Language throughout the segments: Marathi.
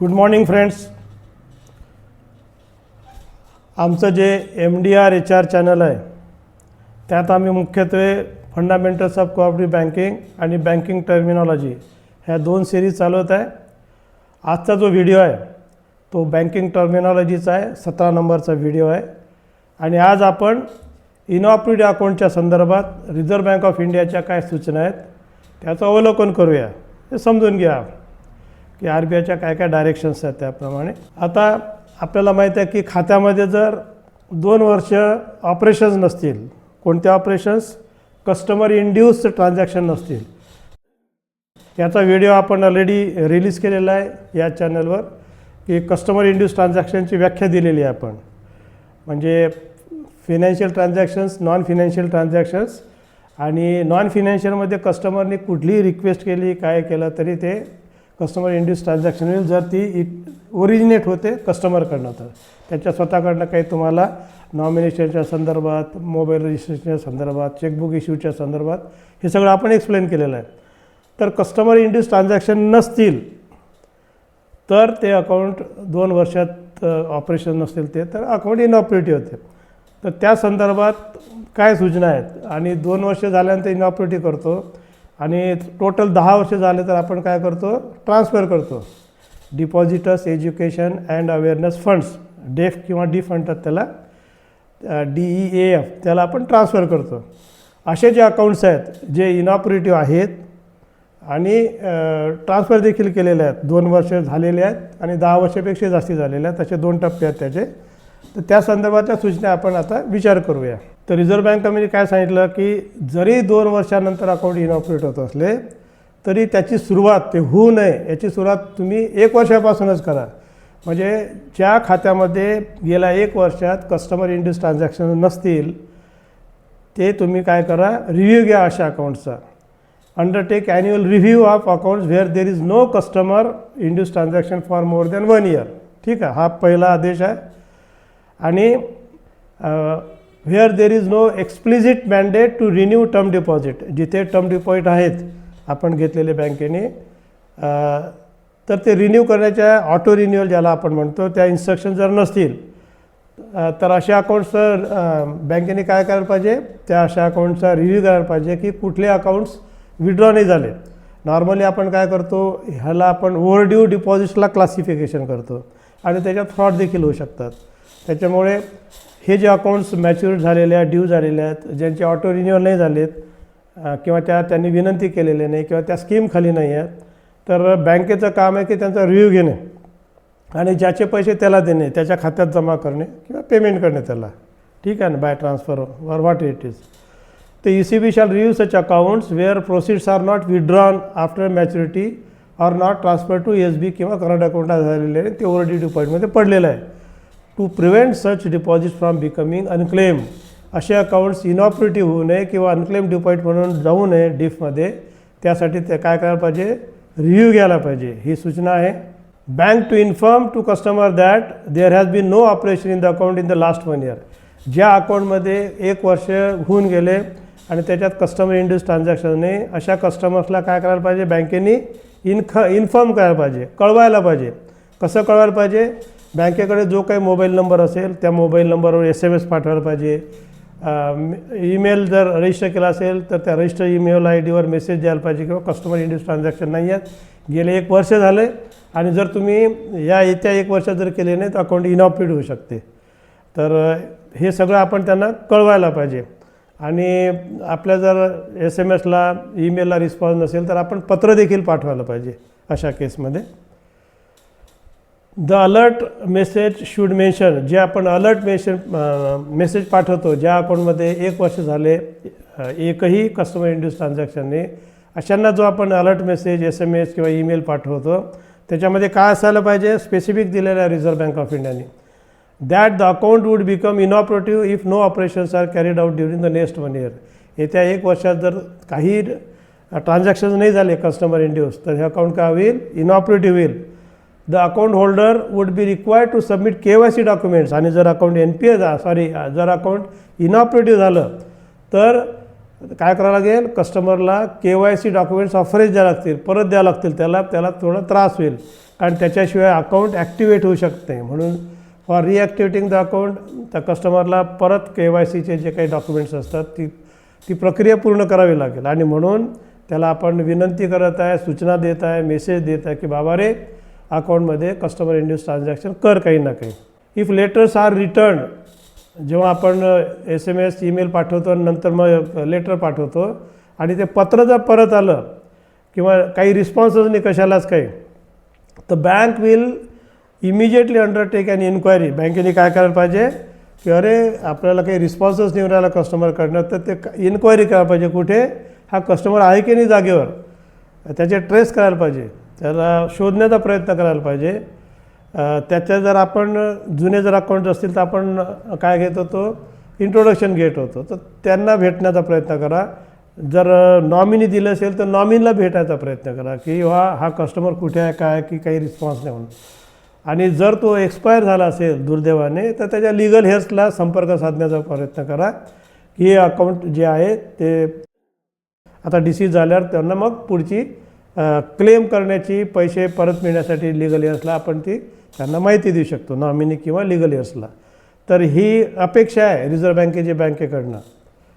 Good morning friends. आमचं जे MDR HR चॅनल आहे त्यात आम्ही मुख्यत्वे फंडामेंटल्स ऑफ कोऑपरेटिव्ह बँकिंग आणि बँकिंग टर्मिनॉलॉजी ह्या दोन सिरीज चालवत आहे. आजचा जो व्हिडिओ आहे तो बँकिंग टर्मिनॉलॉजीचा आहे, 17 नंबरचा व्हिडिओ आहे. आणि आज आपण इनऑपरेटिव्ह अकाउंटच्या संदर्भात रिझर्व्ह बँक ऑफ इंडियाच्या काय सूचना आहेत त्याचं अवलोकन करूया. हे समजून घ्या की RBIच्या काय काय डायरेक्शन्स आहेत त्याप्रमाणे. आता आपल्याला माहीत आहे की खात्यामध्ये जर 2 वर्ष ऑपरेशन्स नसतील, कोणते ऑपरेशन्स? कस्टमर इंड्यूस्ड ट्रान्झॅक्शन नसतील. याचा व्हिडिओ आपण ऑलरेडी रिलीज केलेला आहे या चॅनलवर की कस्टमर इंड्यूस्ड ट्रान्झॅक्शनची व्याख्या दिलेली आहे आपण. म्हणजे financial transactions, non financial transactions. आणि नॉन फिनान्शियलमध्ये कस्टमरने कुठलीही रिक्वेस्ट केली, काय केलं तरी ते कस्टमर इंड्यूस्ड ट्रान्झॅक्शन होईल जर ती ओरिजिनेट होते कस्टमरकडनं. तर त्याच्या स्वतःकडनं काही तुम्हाला नॉमिनेशनच्या संदर्भात, मोबाईल रजिस्ट्रेशनच्या संदर्भात, चेकबुक इश्यूच्या संदर्भात हे सगळं आपण एक्सप्लेन केलेलं आहे. तर कस्टमर इंड्यूस्ड ट्रान्झॅक्शन नसतील तर ते अकाउंट 2 वर्षात ऑपरेशन नसतील ते तर अकाउंट इनऑपरेटिव्ह होते. तर त्या संदर्भात काय सूचना आहेत? आणि 2 वर्ष झाल्यानंतर इनऑपरेटिव्ह करतो आणि टोटल 10 वर्ष झाले तर आपण काय करतो? ट्रान्सफर करतो. Depositors education and awareness funds, डेफ किंवा डी म्हणतात त्याला, DEAF, त्याला आपण ट्रान्सफर करतो. असे जे अकाउंट्स आहेत जे इनऑपरेटिव्ह आहेत आणि ट्रान्सफर देखील केलेले आहेत, 2 वर्ष झालेले आहेत आणि 10 वर्षापेक्षा जास्ती झालेले आहेत, असे 2 टप्पे आहेत त्याचे. तर त्या संदर्भातल्या सूचना आपण आता विचार करूया. तर रिझर्व्ह बँकेने काय सांगितलं की जरी 2 वर्षानंतर अकाउंट इनऑपरेट होत असले तरी त्याची सुरुवात ते होऊ नये याची सुरुवात तुम्ही 1 वर्षापासूनच करा. म्हणजे ज्या खात्यामध्ये गेल्या 1 वर्षात कस्टमर इंड्यूस्ड ट्रान्झॅक्शन नसतील ते तुम्ही काय करा? रिव्ह्यू घ्या अशा अकाउंट्सचा. Undertake annual review of accounts where there is no customer induced transaction for more than 1 year. ठीक आहे, हा पहिला आदेश आहे. आणि where there is no explicit mandate to renew term deposit, जिथे टर्म डिपॉझिट आहेत आपण घेतलेले बँकेने तर ते रिन्यू करण्याच्या ऑटो रिन्युअल ज्याला आपण म्हणतो त्या इन्स्ट्रक्शन जर नसतील तर अशा अकाउंट्स बँकेने काय करायला पाहिजे? त्या अशा अकाउंटचा रिव्ह्यू करायला पाहिजे की कुठले अकाउंट्स विड्रॉ नाही झाले. नॉर्मली आपण काय करतो? ह्याला आपण ओव्हरड्यू डिपॉझिट्सला क्लासिफिकेशन करतो आणि त्याच्यात फ्रॉड देखील होऊ शकतात. त्याच्यामुळे हे जे अकाउंट्स मॅच्युअर झालेले आहेत, ड्यू झालेले आहेत, ज्यांचे ऑटो रिन्युअल नाही झालेत किंवा त्यांनी विनंती केलेली नाही किंवा त्या स्कीमखाली नाही आहेत तर बँकेचं काम आहे की त्यांचा रिव्ह्यू घेणे आणि ज्याचे पैसे त्याला देणे, त्याच्या खात्यात जमा करणे किंवा पेमेंट करणे त्याला. ठीक आहे ना, बाय ट्रान्सफर वर व्हॉट इट इज. तर ECB shall review such accounts where proceeds are not withdrawn after maturity or not transfer to SB किंवा करंट अकाउंटला झालेले ते ओव्हरड्यू डिपॉझिटमध्ये पडलेलं आहे. To prevent such deposit from becoming unclaim, असे अकाउंट्स इनऑपरेटिव्ह होऊ नये किंवा अनक्लेम डिपॉझिट म्हणून जाऊ नये डीफमध्ये, त्यासाठी ते काय करायला पाहिजे? रिव्ह्यू घ्यायला पाहिजे. ही सूचना आहे. Bank to inform to customer that there has been no operation in the account in the last 1 year. ज्या अकाउंटमध्ये 1 वर्ष होऊन गेले आणि त्याच्यात कस्टमर इंड्यूस्ड ट्रान्झॅक्शनने अशा कस्टमर्सला काय करायला पाहिजे? बँकेने इन्फॉर्म करायला पाहिजे, कळवायला पाहिजे. कसं कळवायला पाहिजे? बँकेकडे जो काही मोबाईल नंबर असेल त्या मोबाईल नंबरवर SMS पाठवायला पाहिजे. ईमेल जर रजिस्टर केला असेल तर त्या रजिस्टर ईमेल ID वर मेसेज द्यायला पाहिजे किंवा कस्टमर इंड्यूस्ड ट्रान्झॅक्शन नाही आहेत, गेले 1 वर्ष झाले आणि जर तुम्ही येत्या 1 वर्षात जर केले नाही तर अकाउंट इनऑपरेटिव्ह होऊ शकते. तर हे सगळं आपण त्यांना कळवायला पाहिजे. आणि आपल्या जर SMSला, ईमेलला रिस्पॉन्स नसेल तर आपण पत्र देखील पाठवायला पाहिजे अशा केसमध्ये. The alert message should mention, जे आपण अलर्ट मेसेज पाठवतो ज्या अकाउंटमध्ये 1 वर्ष झाले एकही कस्टमर इंड्यूस्ड ट्रान्झॅक्शनने, अशांना जो आपण अलर्ट मेसेज, SMS किंवा ईमेल पाठवतो त्याच्यामध्ये काय असायला पाहिजे? स्पेसिफिक दिलेलं आहे रिझर्व्ह बँक ऑफ इंडियाने. That the account would become inoperative if no operations are carried out during the next 1 year. येत्या 1 वर्षात जर काही ट्रान्झॅक्शन्स नाही झाले कस्टमर इंड्यूस्ड तर हे अकाउंट काय होईल? इनऑपरेटिव्ह होईल. The account holder would be required to submit KYC documents. आणि जर अकाउंट जर अकाउंट इनऑपरेटिव्ह झालं तर काय करावं लागेल, कस्टमरला KYC डॉक्युमेंट्स ऑफरेज द्यावं लागतील, परत द्यावं लागतील, त्याला थोडा त्रास होईल, कारण त्याच्याशिवाय अकाउंट ॲक्टिवेट होऊ शकत नाही. म्हणून फॉर रिॲक्टिवेटिंग द अकाउंट त्या कस्टमरला परत KYCचे जे काही डॉक्युमेंट्स असतात ती प्रक्रिया पूर्ण करावी लागेल. आणि म्हणून त्याला आपण विनंती करत आहे, सूचना देत आहे, मेसेज देत आहे की बाबा रे, अकाउंटमध्ये कस्टमर इंड्यूस ट्रान्झॅक्शन कर काही ना काही. इफ लेटर्स आर रिटर्न, जेव्हा आपण SMS ईमेल पाठवतो आणि नंतर मग लेटर पाठवतो आणि ते पत्र जर परत आलं किंवा काही रिस्पॉन्सच नाही कशालाच काही, तर bank will immediately undertake an inquiry. बँकेने काय करायला पाहिजे की अरे आपल्याला काही रिस्पॉन्सच नाही राहिला कस्टमरकडनं, तर ते इन्क्वायरी करायला पाहिजे कुठे, हा कस्टमर आहे की नाही जागेवर, त्याचे ट्रेस करायला पाहिजे, त्याला शोधण्याचा प्रयत्न करायला पाहिजे. त्याच्या जर आपण जुने जर अकाउंट असतील तर आपण काय घेत होतो, इंट्रोडक्शन घेत होतो, तर त्यांना भेटण्याचा प्रयत्न करा. जर नॉमिनी दिलं असेल तर नॉमिनीला भेटायचा प्रयत्न करा की हा कस्टमर कुठे आहे, काय की काही रिस्पॉन्स नाही म्हणून. आणि जर तो एक्सपायर झाला असेल दुर्दैवाने, तर त्याच्या लिगल हेअर्सला संपर्क साधण्याचा प्रयत्न करा की हे अकाउंट जे आहे ते आता डिसीज झाल्यावर त्यांना मग पुढची क्लेम करण्याची, पैसे परत मिळण्यासाठी लिगल हेअर्सला आपण त्यांना माहिती देऊ शकतो, नॉमिनी किंवा लिगल हेअर्सला. तर ही अपेक्षा आहे रिझर्व्ह बँकेकडनं,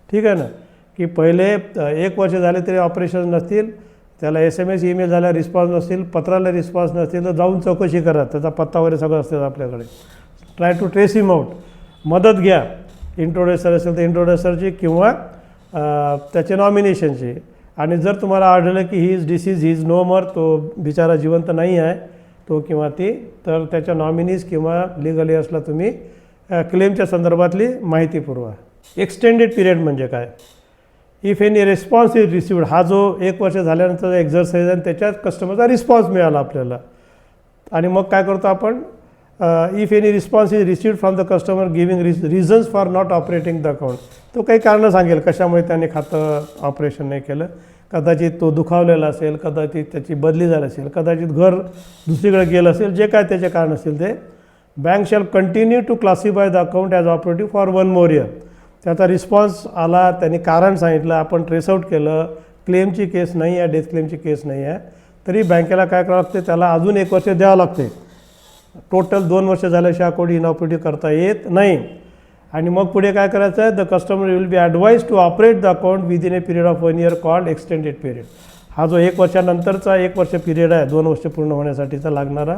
ठीक आहे ना, की पहिले 1 वर्ष झाले तरी ऑपरेशन नसतील, त्याला SMS ईमेल झाला रिस्पॉन्स नसतील, पत्राला रिस्पॉन्स नसतील, तर जाऊन चौकशी करा, त्याचा पत्ता वगैरे सगळं असतं आपल्याकडे. Try to trace him out, मदत घ्या, इंट्रोड्युसर असेल तर इंट्रोड्युसरची किंवा त्याचे नॉमिनेशनची. आणि जर तुम्हाला आढळलं की he is deceased, he is no more, तो बिचारा जिवंत नाही आहे तो किंवा ती, तर त्याच्या नॉमिनीज किंवा लिगल हेअर्सला तुम्ही क्लेमच्या संदर्भातली माहिती पुरवा. एक्सटेंडेड पिरियड म्हणजे काय, if any response is received, हा जो 1 वर्ष झाल्यानंतर एक्झरसाईज आहे त्याच्यात कस्टमरचा रिस्पॉन्स मिळाला आपल्याला. आणि मग काय करतो आपण, if any response is received from the customer giving reasons for not operating the account, तो काही कारणं सांगेल कशामुळे त्याने खातं ऑपरेशन नाही केलं. कदाचित तो दुखावलेला असेल, कदाचित त्याची बदली झाली असेल, कदाचित घर दुसरीकडे गेलं असेल, जे काय त्याचे कारण असेल ते. Bank shall continue to classify the account as operative for 1 more year. त्याचा रिस्पॉन्स आला, त्यांनी कारण सांगितलं, आपण ट्रेसआउट केलं, क्लेमची केस नाही आहे, डेथ क्लेमची केस नाही आहे, तरी बँकेला काय करावं लागते, त्याला अजून 1 वर्ष द्यावं लागते. टोटल 2 वर्ष झाल्याशिवाय अकाउंट इनऑपरेटिव्ह करता येत नाही. आणि मग पुढे काय करायचं आहे, the customer will be advise to operate the account within a period of 1 year called extended period. हा जो 1 वर्षानंतरचा 1 वर्ष पिरियड आहे, 2 वर्ष पूर्ण होण्यासाठीचा लागणारा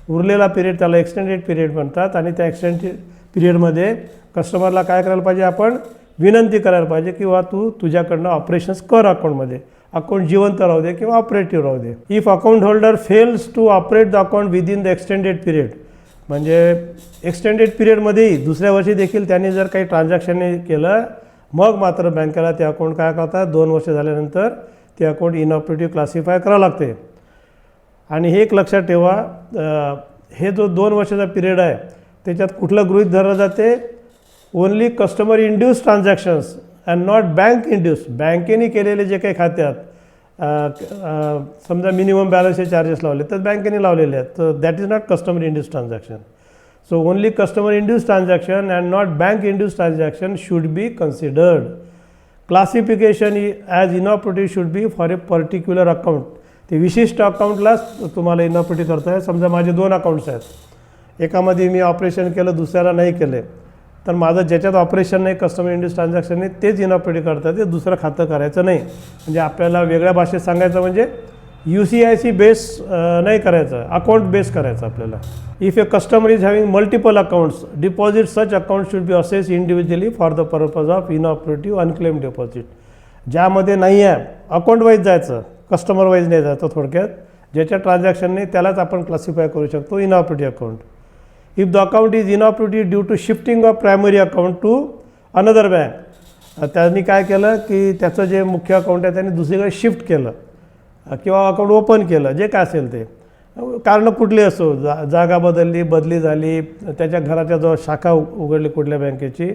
उरलेला पिरियड, त्याला एक्सटेंडेड पिरियड म्हणतात. आणि त्या एक्सटेंडेड पिरियडमध्ये कस्टमरला काय करायला पाहिजे, आपण विनंती करायला पाहिजे किंवा तुझ्याकडनं ऑपरेशन्स कर अकाउंटमध्ये, अकाउंट जिवंत राहू दे किंवा ऑपरेटिव्ह राहू दे. If account holder fails to operate the account within the extended period, म्हणजे एक्सटेंडेड पिरियडमध्येही दुसऱ्या वर्षी देखील त्यांनी जर काही ट्रान्झॅक्शन केलं, मग मात्र बँकेला ते अकाउंट काय करतात, 2 वर्ष झाल्यानंतर ते अकाउंट इनऑपरेटिव्ह क्लासिफाय करावं लागते. आणि हे एक लक्षात ठेवा, हे जो 2 वर्षाचा पिरियड आहे त्याच्यात कुठलं गृहीत धरलं जाते, only customer induce transactions and not bank induce. बँकेने केलेले जे काही खात्यात समजा मिनिमम बॅलन्सचे चार्जेस लावले तर बँकेने लावलेले आहेत, तर that is not customer induce transaction. So only customer induce transaction and not bank induce transaction should be considered. Classification as inoperative should be for a particular account. ते विशिष्ट अकाउंटलाच तुम्हाला इनऑपरेटिव्ह करता आहे. समजा माझे 2 अकाउंट्स आहेत, एकामध्ये मी ऑपरेशन केलं, दुसऱ्याला नाही केले, तर माझं ज्याच्यात ऑपरेशन नाही कस्टमर इंड्यूस ट्रान्झॅक्शन नाही तेच इनऑपरेटिव्ह करतात, ते दुसरं खातं करायचं नाही. म्हणजे आपल्याला वेगळ्या भाषेत सांगायचं म्हणजे UCIC बेस नाही करायचं, अकाउंट बेस करायचं आपल्याला. If a customer is having multiple accounts deposit, such account should be assess individually for the purpose of inoperative unclaim deposit. ज्यामध्ये नाही आहे अकाउंट वाईज जायचं, कस्टमर वाईज नाही जायचं. थोडक्यात ज्याच्या ट्रान्झॅक्शन नाही त्यालाच आपण क्लासिफाय करू शकतो inoperative account. If the account is inoperative due to shifting of primary account to another bank, त्यांनी काय केलं की त्याचं जे मुख्य अकाउंट आहे त्यांनी दुसरीकडे शिफ्ट केलं किंवा अकाउंट ओपन केलं, जे काय असेल ते कारणं कुठली असो, जागा बदलली, बदली झाली, त्याच्या घराच्या जवळ शाखा उघडली कुठल्या बँकेची,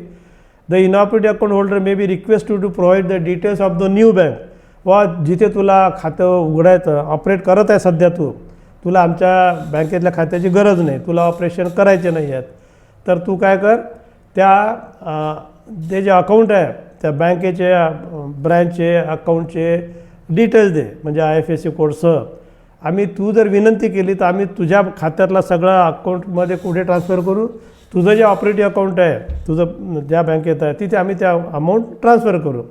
the inoperative account holder may be request to provide the details of the new bank. वा जिथे तुला खातं उघडायचं, ऑपरेट करत आहे सध्या तुला आमच्या बँकेतल्या खात्याची गरज नाही, तुला ऑपरेशन करायचे नाही आहेत, तर तू काय कर, ते जे अकाउंट आहे त्या बँकेचे ब्रँचचे अकाउंटचे डिटेल्स दे, म्हणजे IFSC कोडसह. आम्ही तू जर विनंती केली तर आम्ही तुझ्या खात्यातला सगळा अकाउंटमध्ये कुठे ट्रान्सफर करू, तुझं जे ऑपरेटिव्ह अकाउंट आहे तुझं ज्या बँकेत आहे तिथे आम्ही त्या अमाऊंट ट्रान्सफर करू.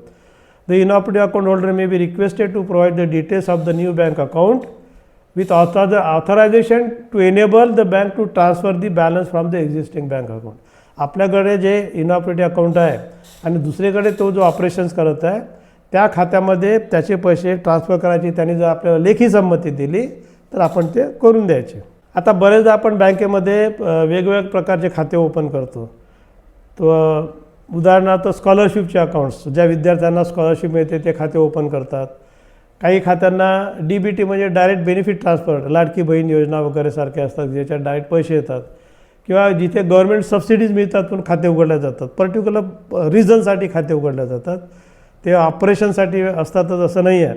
The inoperative account holder may be requested to provide the details of the new bank account with authorization to enable the bank to transfer the balance from the existing bank account. आपल्याकडे जे इनऑपरेटिव्ह अकाउंट आहे आणि दुसरीकडे तो जो ऑपरेशन्स करत आहे त्या खात्यामध्ये त्याचे पैसे ट्रान्सफर करायची त्यांनी जर आपल्याला लेखी संमती दिली तर आपण ते करून द्यायचे. आता बरेचदा आपण बँकेमध्ये वेगवेगळ्या प्रकारचे खाते ओपन करतो. तो उदाहरणार्थ स्कॉलरशिपचे अकाउंट्स, ज्या विद्यार्थ्यांना स्कॉलरशिप मिळते ते खाते ओपन करतात. काही खात्यांना DBT म्हणजे direct benefit transfer, Ladki Bahin योजना वगैरे सारखे असतात ज्याच्यात डायरेक्ट पैसे येतात, किंवा जिथे गव्हर्नमेंट सबसिडीज मिळतात पण खाते उघडल्या जातात, पर्टिक्युलर रिझनसाठी खाते उघडल्या जातात, ते ऑपरेशनसाठी असतातच असं नाही आहे.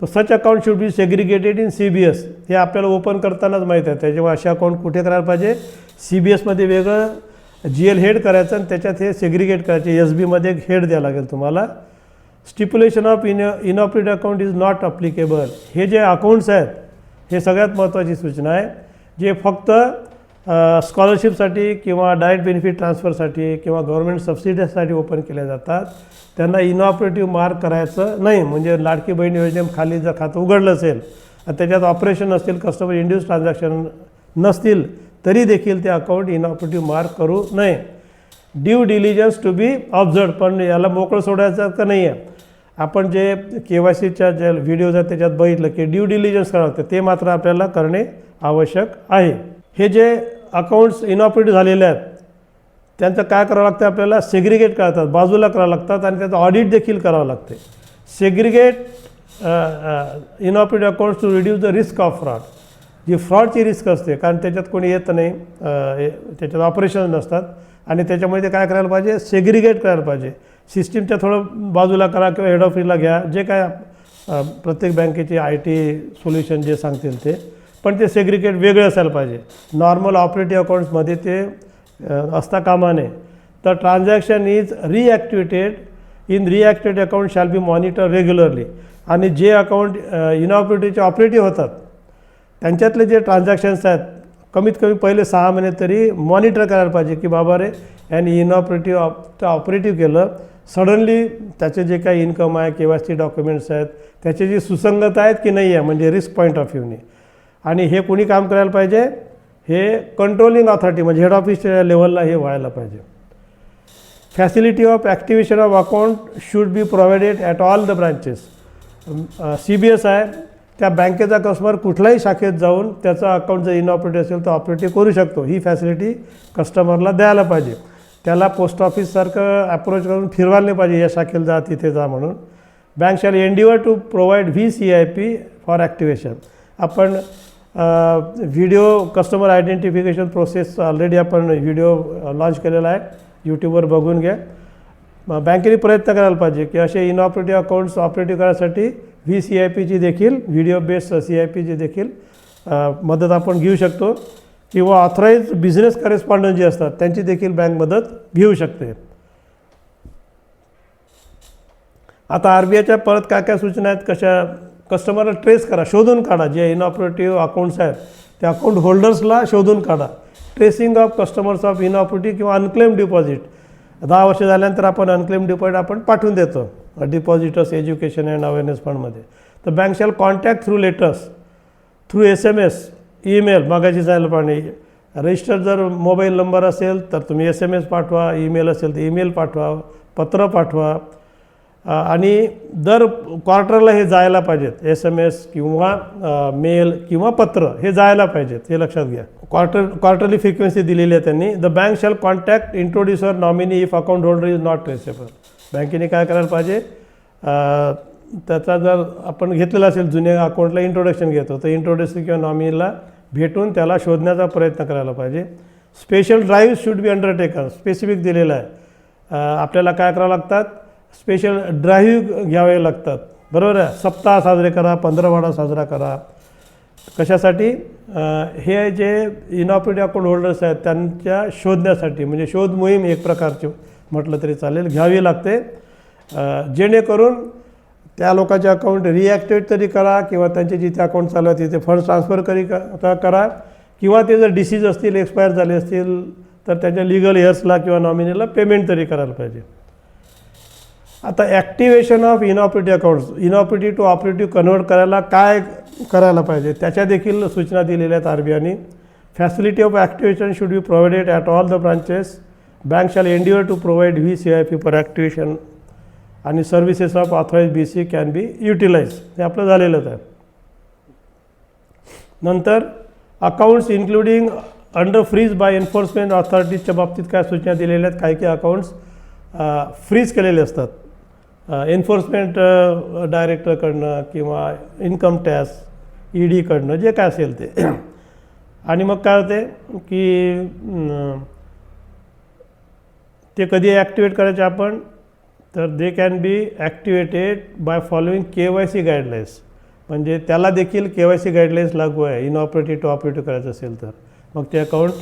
तो such account should be segregated in CBS. हे आपल्याला ओपन करतानाच माहीत आहे. त्याच्यामुळे असे अकाउंट कुठे करायला पाहिजे, CBSमध्ये वेगळं GL हेड करायचं आणि त्याच्यात हे सेग्रिगेट करायचे. SBमध्ये एक हेड द्यावं लागेल तुम्हाला. Stipulation of inoperative account is not applicable. हे जे अकाउंट्स आहेत हे सगळ्यात महत्त्वाची सूचना आहे, जे फक्त स्कॉलरशिपसाठी किंवा डायरेक्ट बेनिफिट ट्रान्सफरसाठी किंवा गव्हर्नमेंट सबसिडीसाठी ओपन केले जातात. त्यांना इनऑपरेटिव्ह मार्क करायचं नाही. म्हणजे लाडकी बहीण योजनेखाली जर खातं उघडलं असेल आणि त्याच्यात ऑपरेशन असतील, कस्टमर इंड्यूस ट्रान्झॅक्शन नसतील तरी देखील ते अकाउंट इनऑपरेटिव्ह मार्क करू नये. Due diligence to be observe. पण याला मोकळं सोडायचं का नाही आहे. आपण जे KYCच्या ज्या व्हिडिओज आहेत त्याच्यात बघितलं की ड्यू डिलिजन्स करावं लागतं, ते मात्र आपल्याला करणे आवश्यक आहे. हे जे अकाउंट्स इनऑपरेटिव्ह झालेले आहेत त्यांचं काय करावं लागतं, आपल्याला सेग्रिगेट करतात, बाजूला करावं लागतात आणि त्याचं ऑडिट देखील करावं लागते. Segregate inoperative accounts to reduce the risk of fraud. जी फ्रॉडची रिस्क असते, कारण त्याच्यात कोणी येत नाही, त्याच्यात ऑपरेशन नसतात आणि त्याच्यामुळे ते काय करायला पाहिजे, सेग्रिगेट करायला पाहिजे. सिस्टीमच्या थोडं बाजूला करा किंवा हेड ऑफिसला घ्या, जे काय प्रत्येक बँकेचे IT सोल्युशन जे सांगतील ते, पण ते सेग्रिगेट वेगळे असायला पाहिजे. नॉर्मल ऑपरेटिव्ह अकाउंट्समध्ये ते असता कामा नये. तर transaction is reactivated in reactivated account shall be monitor regularly. आणि जे अकाउंट इनऑपरेटिव्हचे ऑपरेटिव्ह होतात त्यांच्यातले जे ट्रान्झॅक्शन्स आहेत कमीत कमी पहिले 6 महिने तरी मॉनिटर करायला पाहिजे की बाबा रे यांनी इनऑपरेटिव्ह ऑपरेटिव्ह केलं, सडनली त्याचे जे काही इन्कम आहे, KYC डॉक्युमेंट्स आहेत त्याची जी सुसंगत आहेत की नाही आहे, म्हणजे रिस्क पॉईंट ऑफ व्ह्यूने. आणि हे कोणी काम करायला पाहिजे, हे कंट्रोलिंग ऑथॉरिटी म्हणजे हेड ऑफिसच्या लेवलला हे व्हायला पाहिजे. Facility of activation of account should be provided at all the branches. CBS आहे, त्या बँकेचा कस्टमर कुठल्याही शाखेत जाऊन त्याचा अकाउंट जर इनऑपरेटिव्ह असेल तर ऑपरेटिव्ह करू शकतो. ही फॅसिलिटी कस्टमरला द्यायला पाहिजे. त्याला पोस्ट ऑफिससारखं अप्रोच करून फिरवायला नाही पाहिजे, या शाखेला जा तिथे जा म्हणून. Bank shall endeavour to provide VCIP for activation. आपण video customer identification process already आपण व्हिडिओ लॉन्च केलेला आहे, यूट्यूबवर बघून घ्या. बँकेने प्रयत्न करायला पाहिजे की असे इनऑपरेटिव्ह अकाउंट्स ऑपरेटिव्ह करण्यासाठी VCIPची देखील व्हिडिओ बेस्ड CIPची देखील मदत आपण घेऊ शकतो, किंवा ऑथराईज बिझनेस करेस्पॉन्डंट जे असतात त्यांची देखील बँक मदत घेऊ शकते. आता RBIच्या परत काय काय सूचना आहेत, कशा कस्टमरला ट्रेस करा, शोधून काढा. जे इनऑपरेटिव्ह अकाउंट्स आहेत त्या अकाउंट होल्डर्सला शोधून काढा. ट्रेसिंग ऑफ कस्टमर्स ऑफ इनऑपरेटिव्ह किंवा अनक्लेम डिपॉझिट. 10 वर्ष झाल्यानंतर आपण अनक्लेम डिपॉझिट आपण पाठवून देतो डिपॉझिटर्स एज्युकेशन अँड अवेअरनेस फंडमध्ये. तर bank shall contact through letters, through SMS, email मागायची जायला पाहिजे. रजिस्टर जर मोबाईल नंबर असेल तर तुम्ही SMS पाठवा, ईमेल असेल तर ईमेल पाठवा, पत्र पाठवा. आणि दर क्वार्टरला हे जायला पाहिजेत. SMS किंवा मेल किंवा पत्र हे जायला पाहिजेत, हे लक्षात घ्या. क्वार्टरली फ्रिक्वेन्सी दिलेली आहे त्यांनी. The bank shall contact introducer nominee if account holder is not traceable. बँकेने काय करायला पाहिजे, त्याचा जर आपण घेतलेला असेल जुन्या अकाउंटला इंट्रोडक्शन घेतो तर इंट्रोड्युसर किंवा नॉमिनीला भेटून त्याला शोधण्याचा प्रयत्न करायला पाहिजे. Special drive should be undertaken. Specific दिलेलं आहे. आपल्याला काय करावं लागतात, स्पेशल ड्राईव्ह घ्यावे लागतात, बरोबर आहे. सप्ताह साजरे करा, 15वाडा साजरा करा. कशासाठी, हे जे इनऑपरेटिव्ह अकाउंट होल्डर्स आहेत त्यांच्या शोधण्यासाठी, म्हणजे शोध मोहीम एक प्रकारची म्हटलं तरी चालेल, घ्यावी लागते. जेणेकरून त्या लोकांचे अकाउंट रिॲक्टिवेट तरी करा किंवा त्यांचे जिथे अकाउंट चालू आहे तिथे फंड ट्रान्सफर करा किंवा ते जर डिसीज असतील, एक्सपायर झाले असतील तर त्याच्या लिगल हेअर्सला किंवा नॉमिनीला पेमेंट तरी करायला पाहिजे. आता activation of inoperative accounts, inoperative to operative convert करायला काय करायला पाहिजे त्याच्या देखील सूचना दिलेल्या आहेत RBIने. Facility of activation should be provided at all the branches. Bank shall endeavour to provide VCIP for activation आणि services of authorise BC can be utilise. हे आपलं झालेलंच आहे. नंतर accounts including under freeze by enforcement ऑथॉरिटीजच्या बाबतीत काय सूचना दिलेल्या आहेत. काही अकाउंट्स फ्रीज केलेले असतात एन्फोर्समेंट डायरेक्टरकडनं किंवा इन्कम टॅक्स EDकडनं जे काय असेल ते. आणि मग काय होते की ते कधी ॲक्टिवेट करायचे आपण, तर they can be activated by following KYC guidelines. म्हणजे त्याला देखील KYC गाईडलाईन्स लागू आहे इनऑपरेटिव्ह टू ऑपरेटिव्ह करायचं असेल तर. मग ते अकाउंट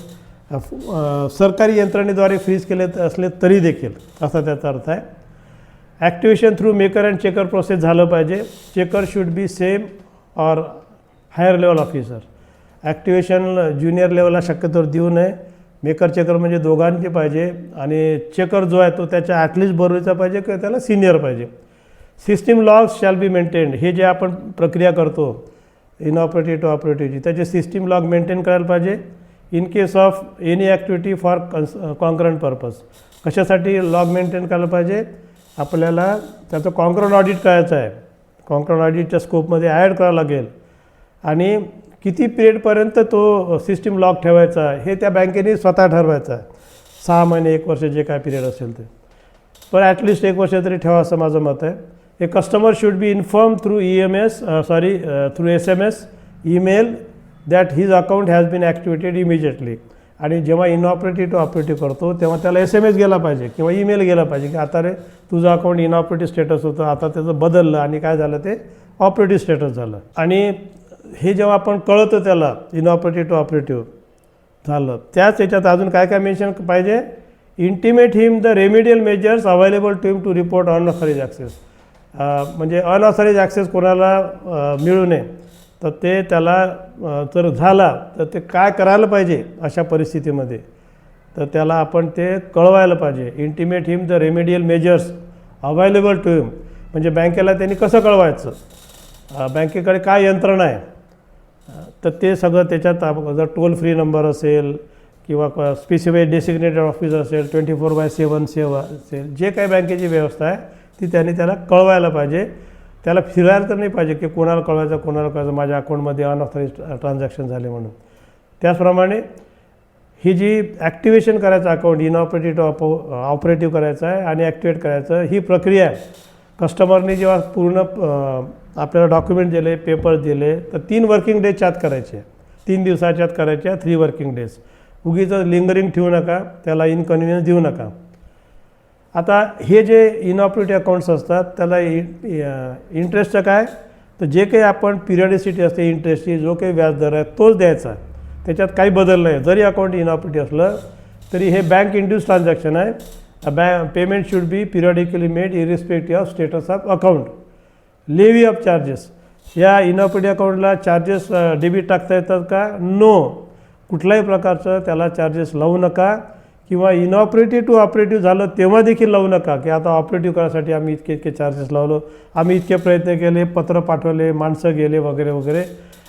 सरकारी यंत्रणेद्वारे फ्रीज केले असले तरी देखील, असा त्याचा अर्थ आहे. Activation through maker and checker process झालं पाहिजे. Checker should be same or higher level officer. Activation junior लेवलला शक्यतोवर देऊ नये. मेकर चेकर म्हणजे दोघांचे पाहिजे आणि चेकर जो आहे तो त्याच्या ॲटलिस्ट बरोबरीचा पाहिजे किंवा त्याला सिनियर पाहिजे. System logs shall be maintained. हे जे आपण प्रक्रिया करतो इनऑपरेटिव्ह टू ऑपरेटिव्हची त्याचे सिस्टीम लॉग मेंटेन करायला पाहिजे. In case of any activity for concurrent purpose. कशासाठी लॉग मेंटेन करायला पाहिजे, आपल्याला त्याचं कॉन्करंट ऑडिट करायचं आहे. कॉन्करंट ऑडिटच्या स्कोपमध्ये ॲड करावं लागेल आणि किती पिरियडपर्यंत तो सिस्टीम लॉग ठेवायचा हे त्या बँकेने स्वतः ठरवायचं आहे. 6 महिने 1 वर्ष जे काय पिरियड असेल ते, पण ॲटलिस्ट 1 वर्ष तरी ठेवा असं माझं मत आहे. A customer should be inform through through SMS email that his account has been activated immediately. आणि जेव्हा इनऑपरेटिव्ह टू ऑपरेटिव्ह करतो तेव्हा त्याला SMS गेला पाहिजे किंवा ईमेल गेला पाहिजे की आता रे तुझं अकाउंट इनऑपरेटिव्ह स्टेटस होतं, आता त्याचं बदललं आणि काय झालं ते ऑपरेटिव्ह स्टेटस झालं. आणि हे जेव्हा आपण कळतं त्याला इनऑपरेटिव्ह टू ऑपरेटिव्ह झालं, त्याच याच्यात अजून काय काय मेन्शन पाहिजे. Intimate him the remedial measures available to him to report unauthorize access. म्हणजे अनऑथराइज ॲक्सेस कोणाला मिळू नये, तर ते त्याला जर झाला तर ते काय करायला पाहिजे अशा परिस्थितीमध्ये, तर त्याला आपण ते कळवायला पाहिजे. Intimate him the remedial measures available to him म्हणजे बँकेला त्यांनी कसं कळवायचं, बँकेकडे काय यंत्रणा आहे, तर ते सगळं त्याच्यात जर टोल फ्री नंबर असेल किंवा स्पेसिफाईड डेसिग्नेटेड ऑफिसर असेल 24/7 सेवा असेल, जे काही बँकेची व्यवस्था आहे ती त्यांनी त्याला कळवायला पाहिजे. त्याला फिरायला तर नाही पाहिजे की कोणाला कळवायचं माझ्या अकाउंटमध्ये अनऑथराइज ट्रान्झॅक्शन झाले म्हणून. त्याचप्रमाणे ही जी ॲक्टिवेशन करायचं अकाउंट इनऑपरेटिव्ह टू ऑपरेटिव्ह करायचं आहे आणि ॲक्टिवेट करायचं ही प्रक्रिया आहे. कस्टमरने जेव्हा पूर्ण आपल्याला डॉक्युमेंट दिले, पेपर्स दिले, तर 3 वर्किंग डेजच्या आत करायचे. 3 दिवसाच्या आत करायच्या, 3 वर्किंग डेज. उगीच लिंगरिंग ठेवू नका, त्याला इनकन्व्हिनियन्स देऊ नका. आता हे जे इनऑपरेटिव्ह अकाउंट्स असतात त्याला इंटरेस्टचं काय, तर जे काही आपण पिरियडिसिटी असते इंटरेस्टची, जो काही व्याजदर आहे तोच द्यायचा. त्याच्यात काही बदल नाही. जरी अकाउंट इनऑपरेटिव्ह असलं तरी हे बँक इंड्यूस ट्रान्झॅक्शन आहे. Payment should be periodically made irrespective of status of account. Levy of charges. या इनऑपरेटिव्ह अकाउंटला चार्जेस डेबिट टाकता येतात का? नो. कुठल्याही प्रकारचं त्याला चार्जेस लावू नका किंवा इनऑपरेटिव्ह टू ऑपरेटिव्ह झालं तेव्हा देखील लावू नका की आता ऑपरेटिव्ह करायसाठी आम्ही इतके चार्जेस लावलो, आम्ही इतके प्रयत्न केले, पत्र पाठवले, माणसं गेले वगैरे वगैरे.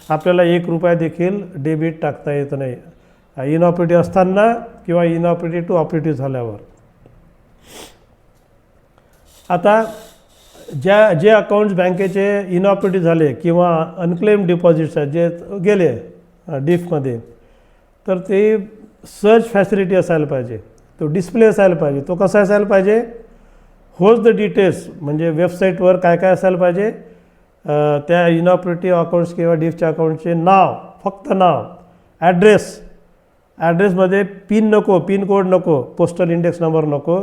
आपल्याला 1 रुपया देखील डेबिट टाकता येत नाही इनऑपरेटिव्ह असताना किंवा इनऑपरेटिव्ह टू ऑपरेटिव्ह झाल्यावर. आता जे अकाउंट्स बँकेचे इनऑपरेटिव्ह झाले किंवा अनक्लेम डिपॉझिट्स आहेत जे गेले डीफमध्ये, तर ते सर्च फॅसिलिटी असायला पाहिजे, तो डिस्प्ले असायला पाहिजे. तो कसा असायला पाहिजे? होच द डिटेल्स म्हणजे वेबसाईटवर काय काय असायला पाहिजे, त्या इनऑपरेटिव्ह अकाउंट्स किंवा डीफच्या अकाउंटचे नाव, फक्त नाव, ॲड्रेसमध्ये पिन नको, पिन कोड नको, पोस्टल इंडेक्स नंबर नको.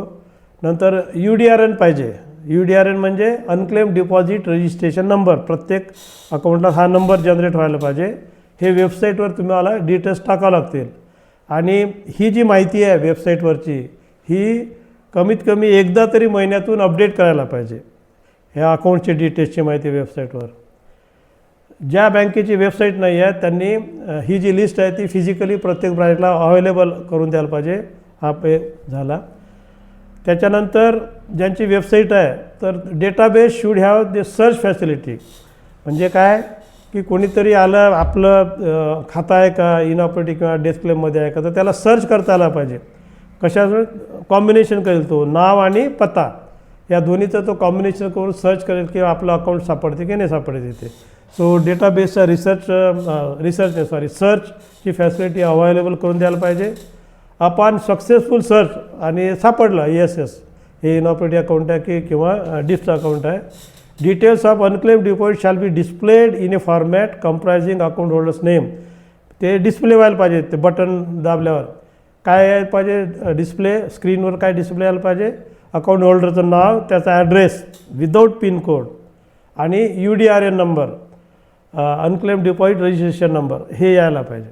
नंतर UDRN पाहिजे. UDRN म्हणजे अनक्लेम डिपॉझिट रजिस्ट्रेशन नंबर. प्रत्येक अकाउंटला हा नंबर जनरेट व्हायला पाहिजे. हे वेबसाईटवर तुम्हाला डिटेल्स टाकावं लागतील. आणि ही जी माहिती आहे वेबसाईटवरची ही कमीत कमी एकदा तरी महिन्यातून अपडेट करायला पाहिजे ह्या अकाउंटची डिटेल्सची माहिती वेबसाईटवर. ज्या बँकेची वेबसाईट नाही आहे त्यांनी ही जी लिस्ट आहे ती फिजिकली प्रत्येक ब्रांचला अवेलेबल करून द्यायला पाहिजे. हा पे झाला. त्याच्यानंतर ज्यांची वेबसाईट आहे तर database should have the search facility. म्हणजे काय की कोणीतरी आलं आपलं खातं आहे का इनऑपरेटिव्ह किंवा डेस्क्लेममध्ये आहे का तर त्याला सर्च करता आला पाहिजे. कशाचं कॉम्बिनेशन करेल तो नाव आणि पत्ता या दोन्हीचं तो कॉम्बिनेशन करून सर्च करेल की आपलं अकाउंट सापडते की नाही सापडते तिथे. सो डेटाबेसचा सर्चची फॅसिलिटी अवेलेबल करून द्यायला पाहिजे. आपण सक्सेसफुल सर्च आणि सापडलं येस हे इनऑपरेटिव्ह अकाउंट आहे की किंवा डिस्टचं अकाउंट आहे. Details of unclaim deposit shall be displayed in a format comprising account holders name. ते डिस्प्ले व्हायला पाहिजे. ते बटन दाबल्यावर काय यायला पाहिजे डिस्प्ले स्क्रीनवर काय डिस्प्ले यायला पाहिजे अकाउंट होल्डरचं नाव त्याचा ॲड्रेस विदाऊट पिन कोड आणि UDRN number unclaim deposit registration number हे यायला पाहिजे.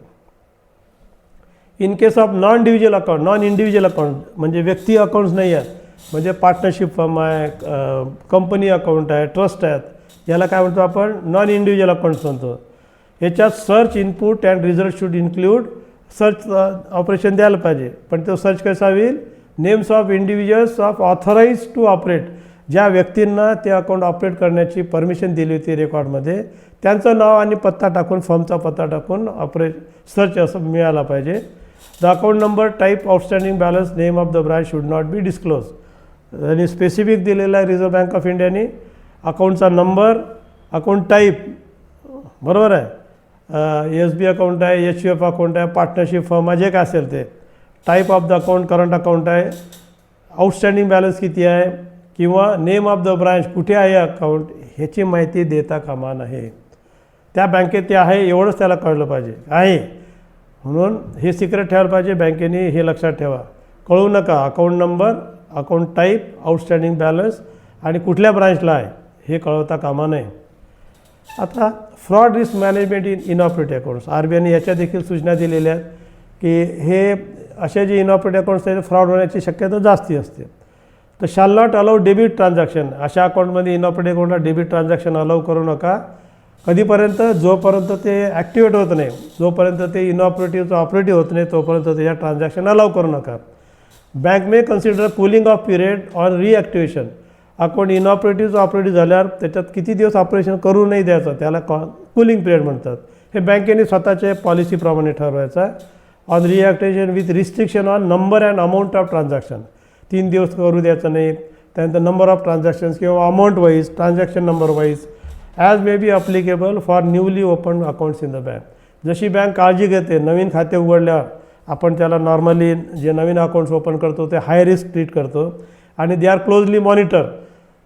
In case of non individual account म्हणजे व्यक्ती अकाउंट्स नाही आहेत म्हणजे पार्टनरशिप फर्म आहे कंपनी अकाउंट आहे ट्रस्ट आहेत याला काय म्हणतो आपण नॉन इंडिव्हिज्युअल अकाउंट्स म्हणतो. याच्यात search input and result should include search operation द्यायला पाहिजे. पण तो सर्च कसा होईल names of individuals of authorize to operate. ज्या व्यक्तींना ते अकाउंट ऑपरेट करण्याची परमिशन दिली होती रेकॉर्डमध्ये त्यांचं नाव आणि पत्ता टाकून फर्मचा पत्ता टाकून सर्च असं मिळाला पाहिजे. The account number type outstanding balance name of the branch should not be disclose. आणि स्पेसिफिक दिलेला आहे रिझर्व्ह बँक ऑफ इंडियाने अकाउंटचा नंबर अकाउंट टाईप बरोबर आहे SB अकाउंट आहे HUF अकाउंट आहे पार्टनरशिप फर्म आहे जे काय असेल ते type of the account current account आहे आउटस्टँडिंग बॅलन्स किती आहे किंवा नेम ऑफ द ब्रांच कुठे आहे अकाउंट ह्याची माहिती देता कामा नये. त्या बँकेत ते आहे एवढंच त्याला कळलं पाहिजे आहे म्हणून हे सिक्रेट ठेवायला पाहिजे. बँकेने हे लक्षात ठेवा कळू नका account number account type outstanding balance आणि कुठल्या ब्रांचला आहे हे कळवता कामा नये. आता फ्रॉड रिस्क मॅनेजमेंट इनऑपरेटिव्ह अकाउंट्स RBIने याच्या देखील सूचना दिलेल्या आहेत की हे असे जे इनऑपरेटिव्ह अकाउंट्स आहेत फ्रॉड होण्याची शक्यता जास्ती असते. तर shall not allow debit transaction. अशा अकाउंटमध्ये इनऑपरेटिव्ह अकाउंटला डेबिट ट्रान्झॅक्शन अलाउ करू नका. कधीपर्यंत जोपर्यंत ते ॲक्टिवेट होत नाही जोपर्यंत ते इनऑपरेटिव्हचं ऑपरेटिव्ह होत नाही तोपर्यंत त्याच्या ट्रान्झॅक्शन अलाउ करू नका. Bank may consider cooling off period on reactivation. Account इनऑपरेटिव्हचं ऑपरेटिव्ह झाल्यावर त्याच्यात किती दिवस ऑपरेशन करू नाही द्यायचं त्याला कूलिंग पिरियड म्हणतात. हे बँकेने स्वतःच्या पॉलिसीप्रमाणे ठरवायचं आहे. On reactivation with restriction on number and amount of transaction. 3 दिवस करू द्यायचं नाही. त्यानंतर नंबर ऑफ ट्रान्झॅक्शन्स किंवा amount wise transaction number wise as may be applicable for newly open accounts in the bank. जशी बँक काळजी घेते नवीन खाते उघडल्यावर आपण त्याला नॉर्मली जे नवीन अकाउंट्स ओपन करतो ते हाय रिस्क ट्रीट करतो आणि दे आर क्लोजली मॉनिटर.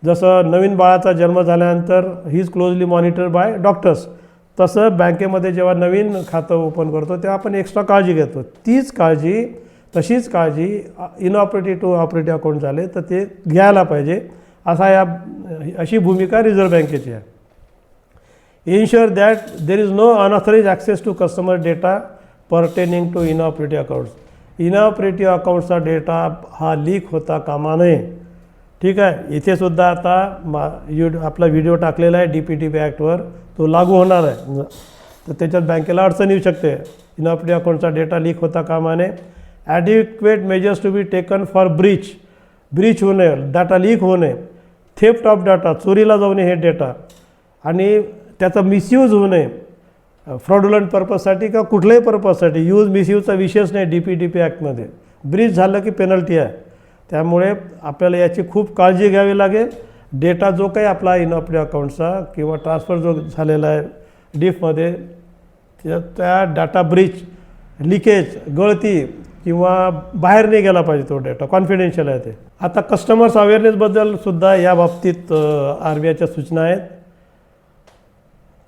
जसं नवीन बाळाचा जन्म झाल्यानंतर he is closely monitor bye doctors तसं बँकेमध्ये जेव्हा नवीन खातं ओपन करतो तेव्हा आपण एक्स्ट्रा काळजी घेतो. तशीच काळजी इनऑपरेटिव्ह टू ऑपरेटिव्ह अकाउंट झाले तर ते घ्यायला पाहिजे अशी भूमिका रिझर्व्ह बँकेची आहे. Ensure that there is no unauthorise access to customer data pertaining to inoperative accounts. Inoperative अकाउंट्सचा डेटा हा लीक होता कामा नये. ठीक आहे. इथेसुद्धा आता आपला व्हिडिओ टाकलेला आहे DPTP ॲक्टवर तो लागू होणार आहे तर त्याच्यात बँकेला अडचण येऊ शकते. इनऑपरेटिव्ह अकाउंटचा डेटा लीक होता कामा नये. Adequate measures to be taken for breach होऊ नये डाटा लीक होऊ नये. थेफ्ट ऑफ डाटा चोरीला जाऊ नये हे डेटा आणि त्याचा मिसयूज होऊ नये फ्रॉडुलंट पर्पजसाठी का कुठल्याही पर्पजसाठी. मिसयूजचा विषयच नाही DPTP ॲक्टमध्ये. ब्रीच झालं की पेनल्टी आहे. त्यामुळे आपल्याला याची खूप काळजी घ्यावी लागेल. डेटा जो काही आपला इनऑपरेटिव्ह अकाउंटचा किंवा ट्रान्सफर जो झालेला आहे डीफमध्ये त्या डाटा ब्रीच लिकेज गळती किंवा बाहेर नाही गेला पाहिजे तो डेटा कॉन्फिडेन्शियल आहे ते. आता कस्टमर्स अवेअरनेसबद्दल सुद्धा या बाबतीत RBIच्या सूचना आहेत.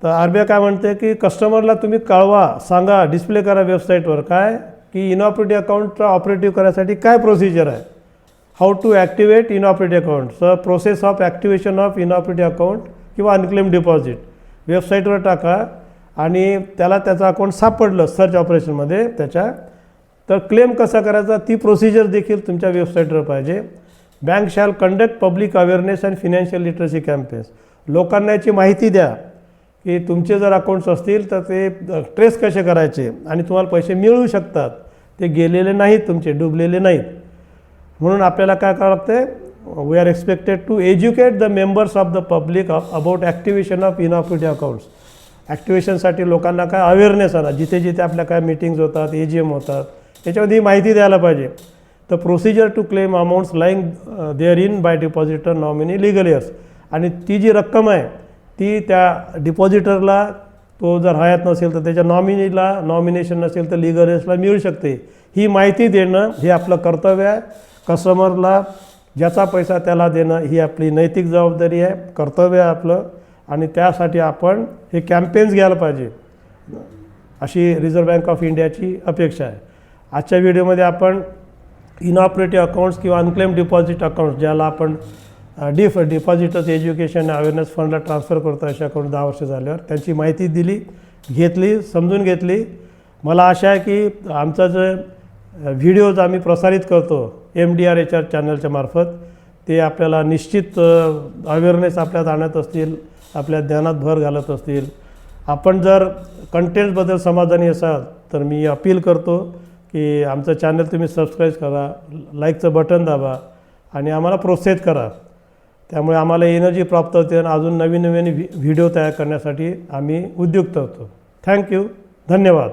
तर RBI काय म्हणते की कस्टमरला तुम्ही कळवा सांगा डिस्प्ले करा वेबसाईटवर काय की इनऑपरेटिव्ह अकाउंटचा ऑपरेटिव्ह करायसाठी काय प्रोसिजर आहे. How to activate inoperative account. Process of activation of inoperative account किंवा अनक्लेम डिपॉझिट वेबसाईटवर टाका आणि त्याला त्याचं अकाउंट सापडलं सर्च ऑपरेशनमध्ये त्याच्या तर क्लेम कसा करायचा ती प्रोसिजर देखील तुमच्या वेबसाईटवर पाहिजे. Bank shall conduct public awareness and financial literacy campaigns. लोकांना याची माहिती द्या की तुमचे जर अकाउंट्स असतील तर ते ट्रेस कसे करायचे आणि तुम्हाला पैसे मिळू शकतात, ते गेलेले नाहीत, तुमचे डुबलेले नाहीत. म्हणून आपल्याला काय करावं लागते, we are expected to educate the members of the public about activation of inoperative accounts. ॲक्टिव्हेशनसाठी लोकांना काय अवेअरनेस आणा, जिथे जिथे आपल्या काय मीटिंग्स होतात, AGM होतात, याच्यामध्ये ही माहिती द्यायला पाहिजे. The procedure to claim amounts lying there in by depositor nominee legal heirs. आणि ती जी रक्कम आहे ती त्या डिपॉझिटरला, तो जर हयात नसेल तर त्याच्या नॉमिनीला, नॉमिनेशन नसेल तर लिगल इयर्सला मिळू शकते. ही माहिती देणं हे आपलं कर्तव्य आहे. कस्टमरला ज्याचा पैसा त्याला देणं ही आपली नैतिक जबाबदारी आहे, कर्तव्य आहे आपलं. आणि त्यासाठी आपण हे कॅम्पेन्स घ्यायला पाहिजे, अशी रिझर्व्ह बँक ऑफ इंडियाची अपेक्षा आहे. आजच्या व्हिडिओमध्ये आपण इनऑपरेटिव्ह अकाउंट्स किंवा अनक्लेम डिपॉझिट अकाउंट्स, ज्याला आपण डिपॉझिटर्स एज्युकेशन अवेअरनेस फंडला ट्रान्सफर करतो, अशा अकाउंट 10 वर्ष झाल्यावर त्यांची माहिती दिली, घेतली, समजून घेतली. मला आशा आहे की आमचा जे व्हिडिओज आम्ही प्रसारित करतो MDR HR चॅनलच्या मार्फत, ते आपल्याला निश्चित अवेअरनेस आपल्यात आणत असतील, आपल्या ज्ञानात भर घालत असतील. आपण जर कंटेंटबद्दल समाधानी असाल तर मी अपील करतो की आमचं चॅनल तुम्ही सबस्क्राईब करा, लाईकचं बटन दाबा आणि आम्हाला प्रोत्साहित करा. त्यामुळे आम्हाला एनर्जी प्राप्त होते आणि अजून नवीन नवीन व्हिडिओ तयार करण्यासाठी आम्ही उद्युक्त होतो. थँक्यू. धन्यवाद.